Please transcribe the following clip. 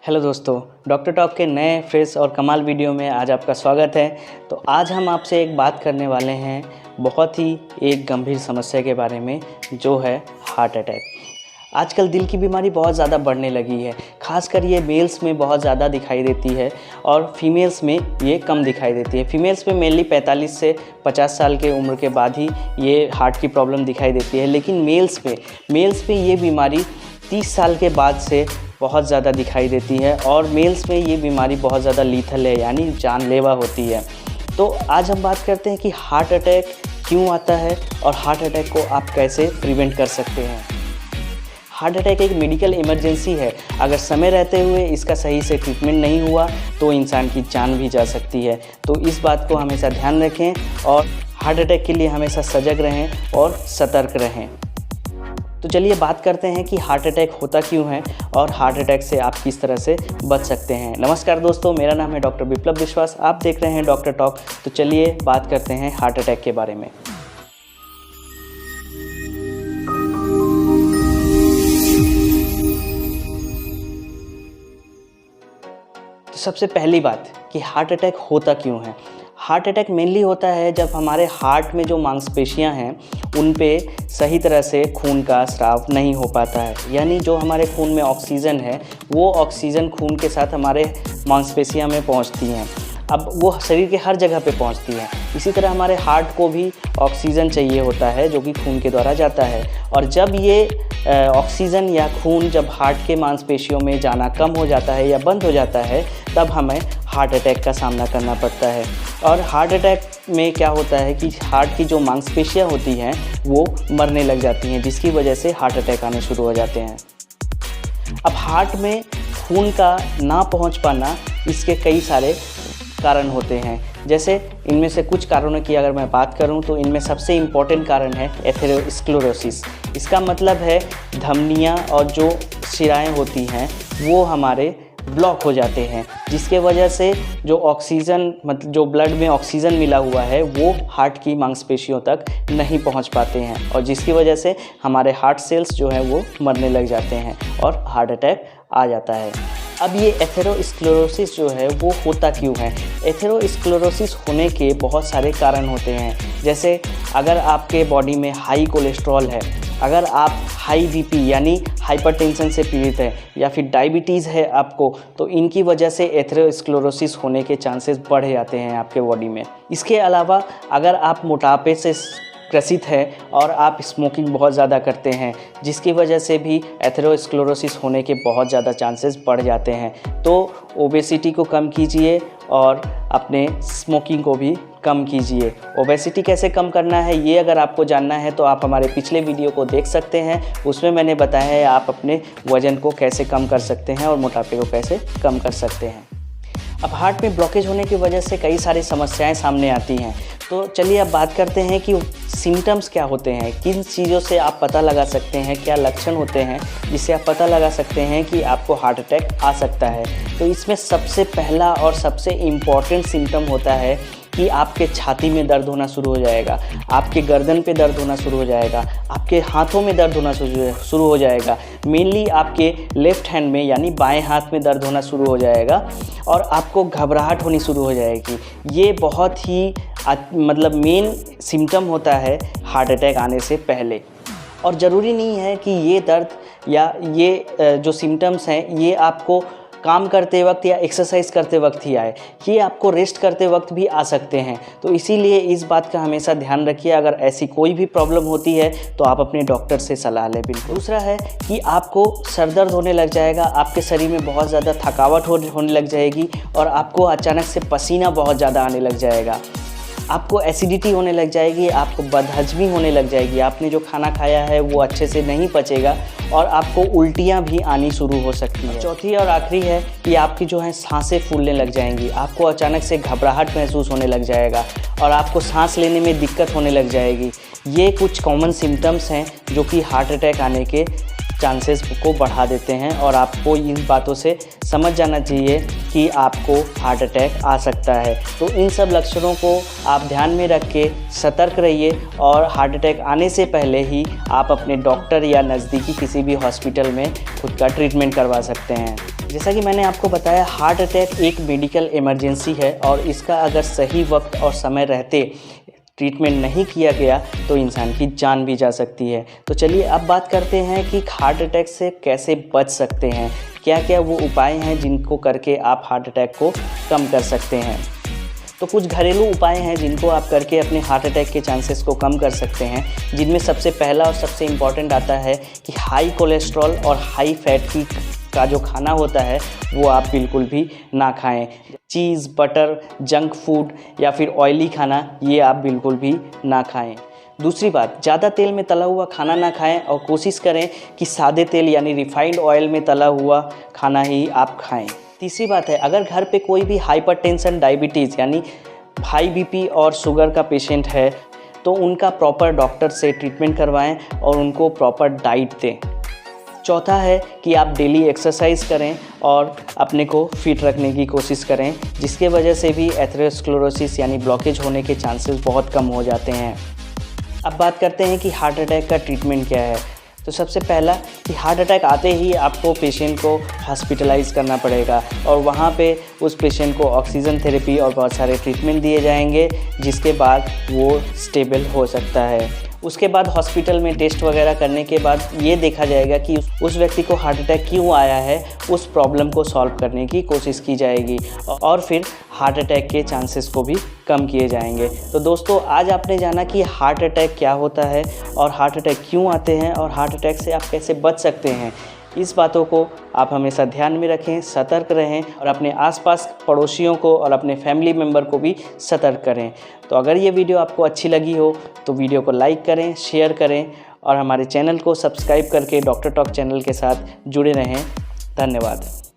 Hello दोस्तों, doctor talk के नए फ्रेश और कमाल वीडियो में आज आपका स्वागत है। तो आज हम आपसे एक बात करने वाले हैं बहुत ही एक गंभीर समस्या के बारे में, जो है हार्ट अटैक। आजकल दिल की बीमारी बहुत ज़्यादा बढ़ने लगी है, खासकर ये मेल्स में बहुत ज़्यादा दिखाई देती है और फीमेल्स में ये कम दिखाई देती है। फीमेल्स में मेनली 45 से 50 साल के उम्र के बाद ही ये हार्ट की प्रॉब्लम दिखाई देती है, लेकिन मेल्स पे ये बीमारी 30 साल के बाद से बहुत ज़्यादा दिखाई देती है और मेल्स में ये बीमारी बहुत ज़्यादा लीथल है, यानी जानलेवा होती है। तो आज हम बात करते हैं कि हार्ट अटैक क्यों आता है और हार्ट अटैक को आप कैसे प्रिवेंट कर सकते हैं। हार्ट अटैक एक मेडिकल इमरजेंसी है। अगर समय रहते हुए इसका सही से ट्रीटमेंट नहीं हुआ तो इंसान की जान भी जा सकती है। तो इस बात को हमेशा ध्यान रखें और हार्ट अटैक के लिए हमेशा सजग रहें और सतर्क रहें। तो चलिए बात करते हैं कि हार्ट अटैक होता क्यों है और हार्ट अटैक से आप किस तरह से बच सकते हैं। नमस्कार दोस्तों, मेरा नाम है डॉक्टर विप्लव विश्वास, आप देख रहे हैं डॉक्टर टॉक। तो चलिए बात करते हैं हार्ट अटैक के बारे में। तो सबसे पहली बात कि हार्ट अटैक होता क्यों है। हार्ट अटैक मेनली होता है जब हमारे हार्ट में जो मांसपेशियां हैं उन पे सही तरह से खून का स्राव नहीं हो पाता है, यानी जो हमारे खून में ऑक्सीजन है वो ऑक्सीजन खून के साथ हमारे मांसपेशियां में पहुंचती हैं। अब वो शरीर के हर जगह पे पहुंचती है। इसी तरह हमारे हार्ट को भी ऑक्सीजन चाहिए होता है जो कि खून के द्वारा जाता है, और जब ये ऑक्सीजन या खून जब हार्ट के मांसपेशियों में जाना कम हो जाता है या बंद हो जाता है, तब हमें हार्ट अटैक का सामना करना पड़ता है। और हार्ट अटैक में क्या होता है कि हार्ट की जो मांसपेशियां होती हैं वो मरने लग जाती हैं, जिसकी वजह से हार्ट अटैक आने शुरू हो जाते हैं। अब हार्ट में खून का ना पहुंच पाना, इसके कई सारे कारण होते हैं। जैसे इनमें से कुछ कारणों की अगर मैं बात करूं तो इनमें सबसे इम्पॉर्टेंट कारण है एथेरोस्क्लेरोसिस। इसका मतलब है धमनियां और जो शिराएं होती हैं वो हमारे ब्लॉक हो जाते हैं, जिसके वजह से जो ऑक्सीजन मतलब जो ब्लड में ऑक्सीजन मिला हुआ है वो हार्ट की मांसपेशियों तक नहीं पहुंच पाते हैं, और जिसकी वजह से हमारे हार्ट सेल्स जो हैं वो मरने लग जाते हैं और हार्ट अटैक आ जाता है। अब ये एथेरोस्क्लेरोसिस जो है वो होता क्यों है। एथेरोस्क्लेरोसिस होने के बहुत सारे कारण होते हैं। जैसे अगर आपके बॉडी में हाई कोलेस्ट्रॉल है, अगर आप हाई बीपी यानी हाइपरटेंशन से पीड़ित है, या फिर डायबिटीज़ है आपको, तो इनकी वजह से एथेरोस्क्लेरोसिस होने के चांसेस बढ़ जाते हैं आपके बॉडी में। इसके अलावा अगर आप मोटापे से ग्रसित है और आप स्मोकिंग बहुत ज़्यादा करते हैं, जिसकी वजह से भी एथेरोस्क्लेरोसिस होने के बहुत ज़्यादा चांसेस बढ़ जाते हैं। तो ओबेसिटी को कम कीजिए और अपने स्मोकिंग को भी कम कीजिए। ओबेसिटी कैसे कम करना है ये अगर आपको जानना है तो आप हमारे पिछले वीडियो को देख सकते हैं, उसमें मैंने बताया है आप अपने वज़न को कैसे कम कर सकते हैं और मोटापे को कैसे कम कर सकते हैं। अब हार्ट में ब्लॉकेज होने की वजह से कई सारी समस्याएं सामने आती हैं। तो चलिए अब बात करते हैं कि सिम्टम्स क्या होते हैं, किन चीज़ों से आप पता लगा सकते हैं, क्या लक्षण होते हैं जिससे आप पता लगा सकते हैं कि आपको हार्ट अटैक आ सकता है। तो इसमें सबसे पहला और सबसे इम्पॉर्टेंट सिम्टम होता है कि आपके छाती में दर्द होना शुरू हो जाएगा, आपके गर्दन पे दर्द होना शुरू हो जाएगा, आपके हाथों में दर्द होना शुरू हो जाएगा। मेनली आपके लेफ़्ट हैंड में यानी बाएं हाथ में दर्द होना शुरू हो जाएगा और आपको घबराहट होनी शुरू हो जाएगी। ये बहुत ही मतलब मेन सिम्टम होता है हार्ट अटैक आने से पहले। और ज़रूरी नहीं है कि ये दर्द या ये जो सिम्टम्स हैं ये आपको काम करते वक्त या एक्सरसाइज करते वक्त ही आए, ये आपको रेस्ट करते वक्त भी आ सकते हैं। तो इसीलिए इस बात का हमेशा ध्यान रखिए। अगर ऐसी कोई भी प्रॉब्लम होती है तो आप अपने डॉक्टर से सलाह लें। बिल्कुल। दूसरा है कि आपको सर दर्द होने लग जाएगा, आपके शरीर में बहुत ज़्यादा थकावट होने लग जाएगी और आपको अचानक से पसीना बहुत ज़्यादा आने लग जाएगा, आपको एसिडिटी होने लग जाएगी, आपको बदहजमी होने लग जाएगी, आपने जो खाना खाया है वो अच्छे से नहीं पचेगा और आपको उल्टियाँ भी आनी शुरू हो सकती है। चौथी और आखिरी है कि आपकी जो है सांसें फूलने लग जाएंगी, आपको अचानक से घबराहट महसूस होने लग जाएगा और आपको सांस लेने में दिक्कत होने लग जाएगी। ये कुछ कॉमन सिम्टम्स हैं जो कि हार्ट अटैक आने के चांसेस को बढ़ा देते हैं, और आपको इन बातों से समझ जाना चाहिए कि आपको हार्ट अटैक आ सकता है। तो इन सब लक्षणों को आप ध्यान में रख के सतर्क रहिए और हार्ट अटैक आने से पहले ही आप अपने डॉक्टर या नज़दीकी किसी भी हॉस्पिटल में खुद का ट्रीटमेंट करवा सकते हैं। जैसा कि मैंने आपको बताया, हार्ट अटैक एक मेडिकल इमरजेंसी है और इसका अगर सही वक्त और समय रहते ट्रीटमेंट नहीं किया गया तो इंसान की जान भी जा सकती है। तो चलिए अब बात करते हैं कि हार्ट अटैक से कैसे बच सकते हैं, क्या क्या वो उपाय हैं जिनको करके आप हार्ट अटैक को कम कर सकते हैं। तो कुछ घरेलू उपाय हैं जिनको आप करके अपने हार्ट अटैक के चांसेस को कम कर सकते हैं, जिनमें सबसे पहला और सबसे इम्पॉर्टेंट आता है कि हाई कोलेस्ट्रॉल और हाई फैट का जो खाना होता है वो आप बिल्कुल भी ना खाएं। चीज़, बटर, जंक फूड या फिर ऑयली खाना ये आप बिल्कुल भी ना खाएं। दूसरी बात, ज़्यादा तेल में तला हुआ खाना ना खाएं और कोशिश करें कि सादे तेल यानी रिफाइंड ऑयल में तला हुआ खाना ही आप खाएं। तीसरी बात है, अगर घर पे कोई भी हाइपरटेंशन, डायबिटीज़ यानी हाई बीपी और शुगर का पेशेंट है तो उनका प्रॉपर डॉक्टर से ट्रीटमेंट करवाएं और उनको प्रॉपर डाइट दें। चौथा है कि आप डेली एक्सरसाइज करें और अपने को फिट रखने की कोशिश करें, जिसके वजह से भी एथेरोस्क्लेरोसिस यानी ब्लॉकेज होने के चांसेस बहुत कम हो जाते हैं। अब बात करते हैं कि हार्ट अटैक का ट्रीटमेंट क्या है। तो सबसे पहला कि हार्ट अटैक आते ही आपको पेशेंट को हॉस्पिटलाइज़ करना पड़ेगा और वहाँ पे उस पेशेंट को ऑक्सीजन थेरेपी और बहुत सारे ट्रीटमेंट दिए जाएंगे, जिसके बाद वो स्टेबल हो सकता है। उसके बाद हॉस्पिटल में टेस्ट वगैरह करने के बाद ये देखा जाएगा कि उस व्यक्ति को हार्ट अटैक क्यों आया है, उस प्रॉब्लम को सॉल्व करने की कोशिश की जाएगी और फिर हार्ट अटैक के चांसेस को भी कम किए जाएंगे। तो दोस्तों, आज आपने जाना कि हार्ट अटैक क्या होता है और हार्ट अटैक क्यों आते हैं और हार्ट अटैक से आप कैसे बच सकते हैं। इस बातों को आप हमेशा ध्यान में रखें, सतर्क रहें और अपने आसपास पड़ोसियों को और अपने फैमिली मेम्बर को भी सतर्क करें। तो अगर ये वीडियो आपको अच्छी लगी हो तो वीडियो को लाइक करें, शेयर करें और हमारे चैनल को सब्सक्राइब करके डॉक्टर टॉक चैनल के साथ जुड़े रहें। धन्यवाद।